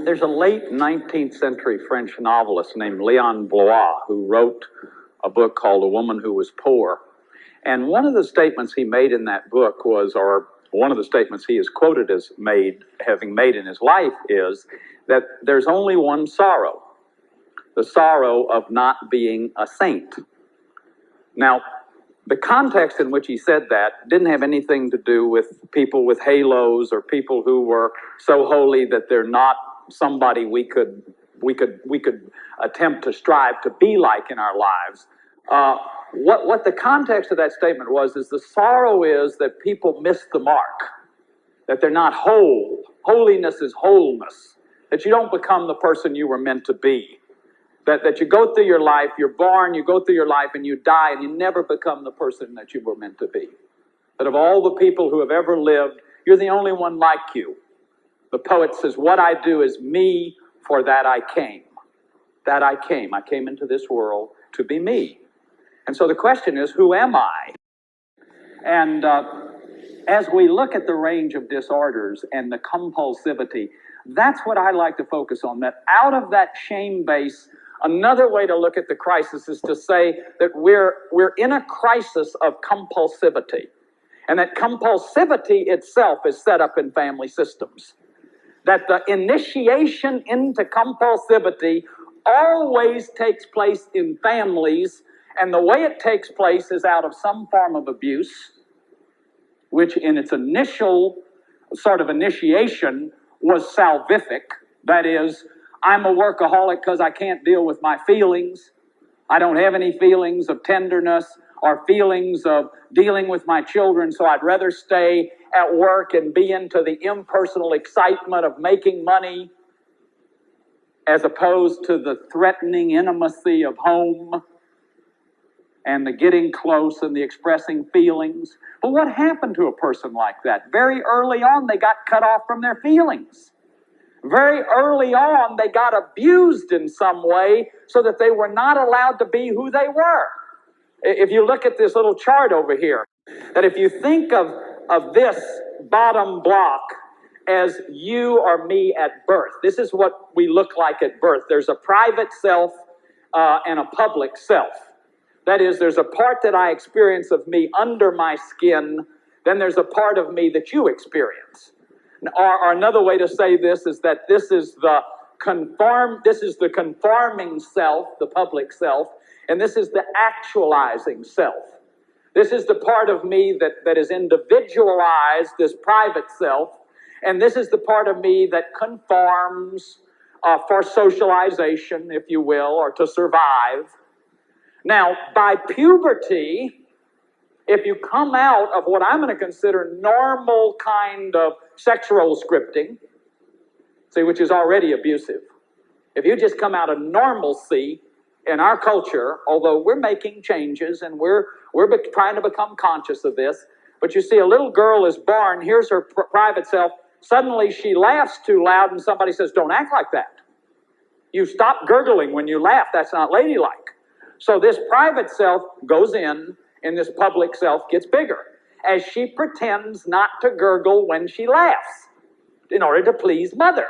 There's a late 19th century French novelist named Léon Blois who wrote a book called A Woman Who Was Poor. And one of the statements he made in that book was, or one of the statements he is quoted as having made in his life is that there's only one sorrow, the sorrow of not being a saint. Now, the context in which he said that didn't have anything to do with people with halos or people who were so holy that they're not somebody we could attempt to strive to be like in our lives. What the context of that statement was is the sorrow is that people miss the mark, that they're not whole. Holiness is wholeness, that you don't become the person you were meant to be. That you go through your life, you're born, you go through your life, and you die, and you never become the person that you were meant to be. That of all the people who have ever lived, you're the only one like you. The poet says, what I do is me, for that I came. That I came. I came into this world to be me. And so the question is, who am I? And as we look at the range of disorders and the compulsivity, that's what I like to focus on, that out of that shame base, another way to look at the crisis is to say that we're in a crisis of compulsivity. And that compulsivity itself is set up in family systems. That the initiation into compulsivity always takes place in families, and the way it takes place is out of some form of abuse, which in its initial sort of initiation was salvific. That is, I'm a workaholic because I can't deal with my feelings. I don't have any feelings of tenderness or feelings of dealing with my children, so I'd rather stay at work and be into the impersonal excitement of making money as opposed to the threatening intimacy of home and the getting close and the expressing feelings. But what happened to a person like that? Very early on, they got cut off from their feelings. Very early on, they got abused in some way so that they were not allowed to be who they were. If you look at this little chart over here, that if you think of this bottom block as you or me at birth, this is what we look like at birth. There's a private self and a public self. That is, there's a part that I experience of me under my skin, then there's a part of me that you experience. Or another way to say this is that this is the conforming self, the public self, and this is the actualizing self. This is the part of me that is individualized, this private self, and this is the part of me that conforms for socialization, if you will, or to survive. Now, by puberty, if you come out of what I'm going to consider normal kind of sexual scripting, see, which is already abusive. If you just come out of normalcy in our culture, although we're making changes and we're trying to become conscious of this, but you see a little girl is born, here's her private self, suddenly she laughs too loud and somebody says, don't act like that. You stop gurgling when you laugh, that's not ladylike. So this private self goes in and this public self gets bigger as she pretends not to gurgle when she laughs in order to please mother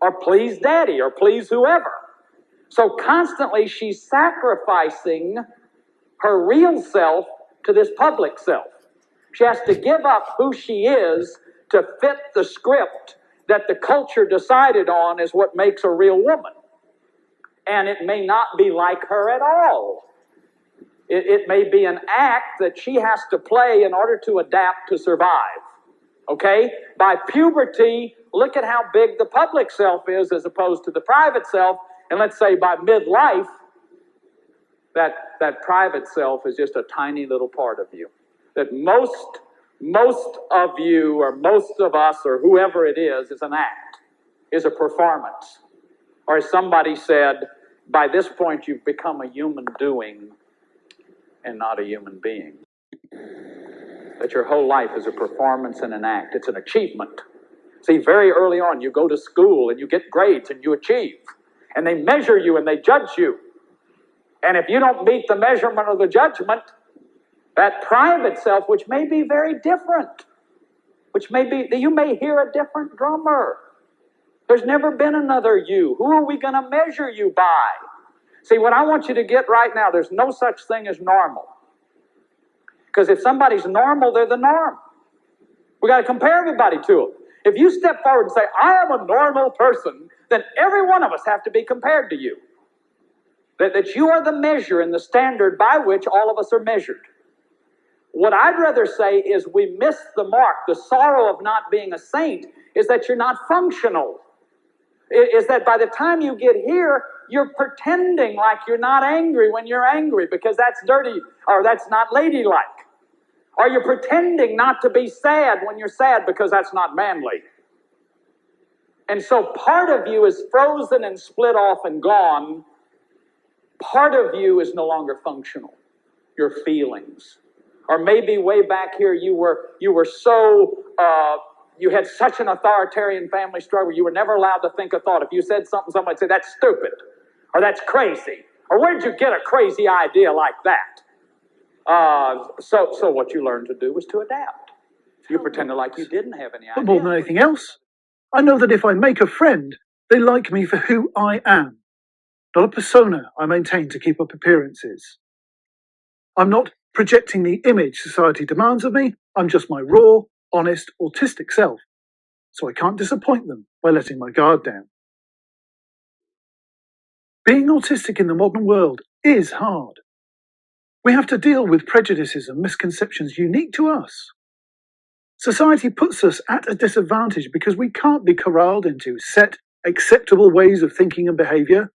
or please daddy or please whoever. So constantly she's sacrificing her real self to this public self. She has to give up who she is to fit the script that the culture decided on as what makes a real woman. And it may not be like her at all. It may be an act that she has to play in order to adapt to survive. Okay? By puberty, look at how big the public self is as opposed to the private self. And let's say by midlife, that private self is just a tiny little part of you. That most of you or most of us or whoever it is an act, is a performance. Or as somebody said, by this point you've become a human doing and not a human being. That your whole life is a performance and an act. It's an achievement. See, very early on, you go to school and you get grades and you achieve. And they measure you and they judge you. And if you don't meet the measurement or the judgment, that private self, which may be very different, you may hear a different drummer. There's never been another you. Who are we going to measure you by? See, what I want you to get right now, there's no such thing as normal. Because if somebody's normal, they're the norm. We got to compare everybody to them. If you step forward and say, I am a normal person, then every one of us have to be compared to you. That you are the measure and the standard by which all of us are measured. What I'd rather say is we miss the mark. The sorrow of not being a saint is that you're not functional. Is that by the time you get here, you're pretending like you're not angry when you're angry because that's dirty or that's not ladylike. Or you're pretending not to be sad when you're sad because that's not manly. And so part of you is frozen and split off and gone. Part of you is no longer functional. Your feelings. Or maybe way back here you were so you had such an authoritarian family struggle you were never allowed to think a thought. If you said something, somebody would say that's stupid or that's crazy or where did you get a crazy idea like that? So what you learned to do was to adapt. You pretended like you didn't have any idea. But more than anything else, I know that if I make a friend, they like me for who I am, not a persona I maintain to keep up appearances. I'm not projecting the image society demands of me. I'm just my raw, honest, autistic self. So I can't disappoint them by letting my guard down. Being autistic in the modern world is hard. We have to deal with prejudices and misconceptions unique to us. Society puts us at a disadvantage because we can't be corralled into set, acceptable ways of thinking and behaviour.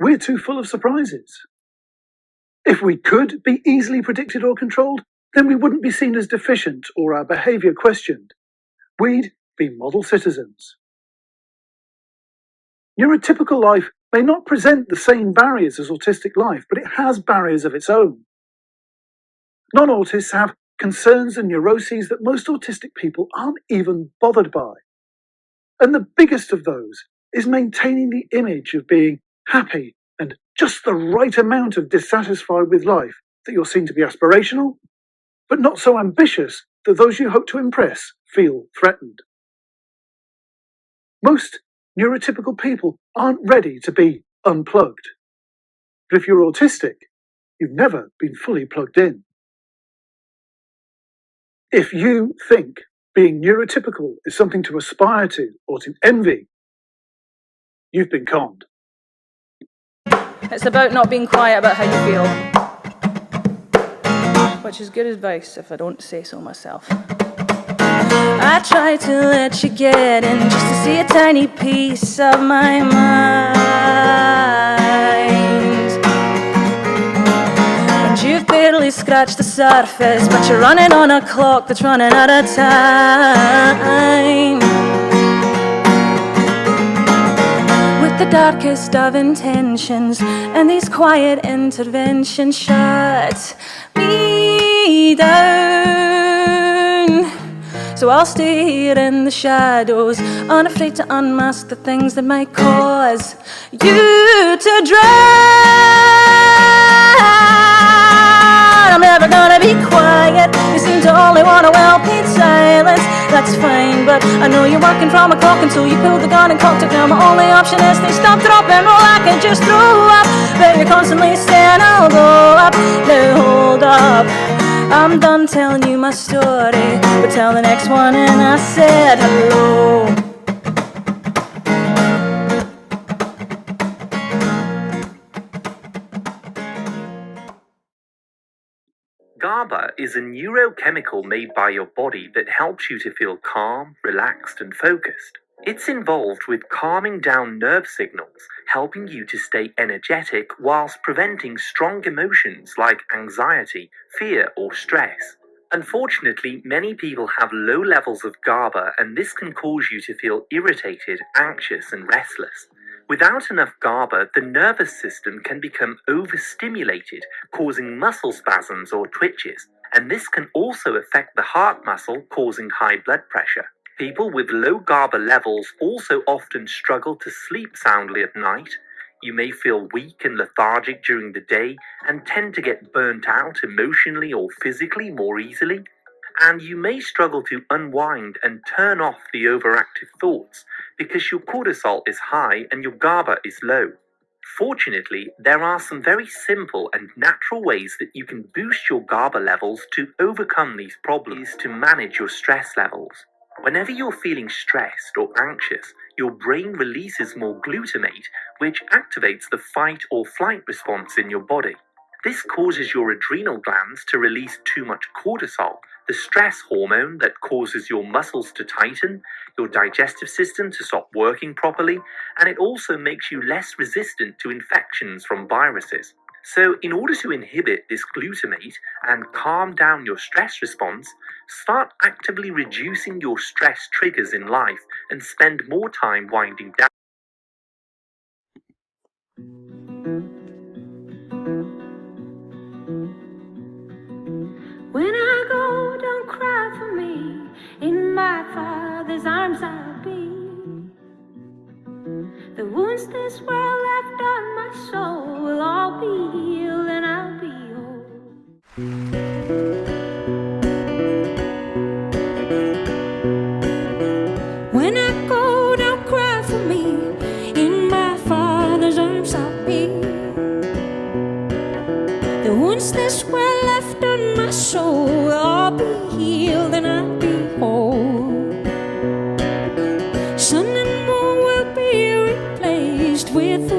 We're too full of surprises. If we could be easily predicted or controlled, then we wouldn't be seen as deficient or our behaviour questioned. We'd be model citizens. Neurotypical life may not present the same barriers as autistic life, but it has barriers of its own. Non-autists have concerns and neuroses that most autistic people aren't even bothered by. And the biggest of those is maintaining the image of being happy and just the right amount of dissatisfied with life that you're seen to be aspirational, but not so ambitious that those you hope to impress feel threatened. Most neurotypical people aren't ready to be unplugged. But if you're autistic, you've never been fully plugged in. If you think being neurotypical is something to aspire to or to envy, you've been conned. It's about not being quiet about how you feel, which is good advice if I don't say so myself. I try to let you get in just to see a tiny piece of my mind. And you've barely scratched the surface, but you're running on a clock that's running out of time. With the darkest of intentions, and these quiet interventions shut me down. So I'll stay here in the shadows, unafraid to unmask the things that might cause you to drown. I'm never gonna be quiet. You seem to only want a well-paid silence. That's fine, but I know you're working from a clock until you pulled the gun and cocked it down. My only option is they stop, drop, and roll. I can just throw up, but you're constantly saying I'll go up. Now hold up, I'm done telling you my story, but tell the next one and I said hello. GABA is a neurochemical made by your body that helps you to feel calm, relaxed, and focused. It's involved with calming down nerve signals, helping you to stay energetic whilst preventing strong emotions like anxiety, fear, or stress. Unfortunately, many people have low levels of GABA, and this can cause you to feel irritated, anxious, and restless. Without enough GABA, the nervous system can become overstimulated, causing muscle spasms or twitches, and this can also affect the heart muscle, causing high blood pressure. People with low GABA levels also often struggle to sleep soundly at night. You may feel weak and lethargic during the day and tend to get burnt out emotionally or physically more easily. And you may struggle to unwind and turn off the overactive thoughts because your cortisol is high and your GABA is low. Fortunately, there are some very simple and natural ways that you can boost your GABA levels to overcome these problems to manage your stress levels. Whenever you're feeling stressed or anxious, your brain releases more glutamate, which activates the fight or flight response in your body. This causes your adrenal glands to release too much cortisol, the stress hormone that causes your muscles to tighten, your digestive system to stop working properly, and it also makes you less resistant to infections from viruses. So, in order to inhibit this glutamate and calm down your stress response, start actively reducing your stress triggers in life and spend more time winding down. When I go, don't cry for me. In my Father's arms I'll be. The wounds this world left on my soul will all be healed and I'll be whole. When I go, don't cry for me. In my Father's arms I'll be. The wounds this world left on my soul will all be healed and I'll be whole. Sun and moon will be replaced with